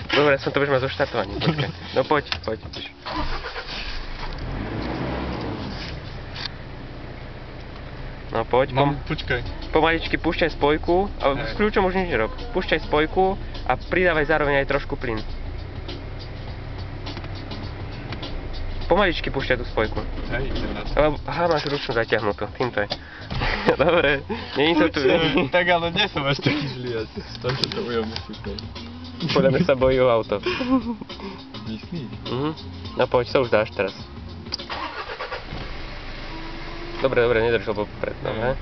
Dobre, som to už mal zo štartovaní, počkaj. No poď. No poď, počkaj. pomaličky púšťaj spojku, ale s kľúčom už nič nerob. Púšťaj spojku a pridávaj zároveň aj trošku plyn. Pomaličky púšťaj tú spojku. Hej, teraz. Aha, máš ručnú zatiahnutú, týmto je. Dobre, nie je to tu. Tak ale nie som až taký zlý, ja stačí to ujom super. Podľa mňa sa bojí o auto. Myslíš? No poď, sa už dáš teraz. Dobre, nedrž ho popred, dobre.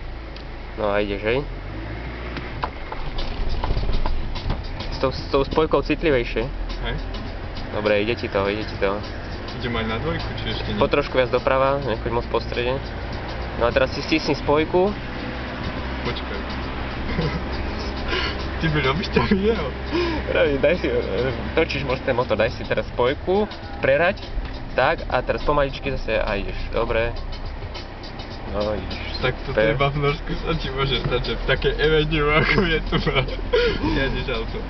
No a ideš, hej. S tou spojkou citlivejšie. Hej. Dobre, ide ti to. Idem aj na dvojku, či ešte nie? Po trošku viac doprava, nechoď moc po strede. No a teraz si stisni spojku. Počkaj. Ty mi robíš to video? Daj si, točíš moc ten motor, daj si teraz spojku, prerať, tak a teraz pomaličky zase a ideš, dobre. No ideš, tak to treba v Norsku sa ti môže stať, že v takej avenue ako je tu jedeš auto.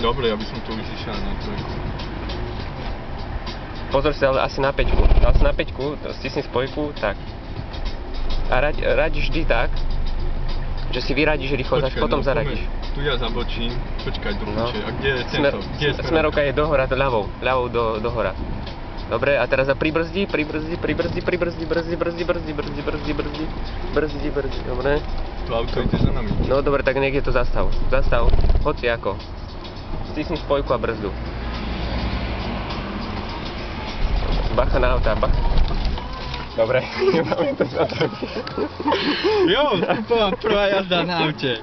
Dobre, ja by som tu už išiel na trojku. Pozor si ale asi na 5. Asi na 5, stisni spojku, tak. A raď vždy tak, že si vyradíš rýchlo, tak potom zaradíš. Tu ja zabočím, počkaj druhúče, a kde je tento? Smerovka je dohora, ľavou dohora. Dobre, a teraz pribrzdi, dobre. To auto ide za nami. No dobre, tak niekde to zastav, hoci ako. Stisni spojku a brzdu. Bacha na auta, Dobre, máme to za to. Jo, prvá jazda na aute.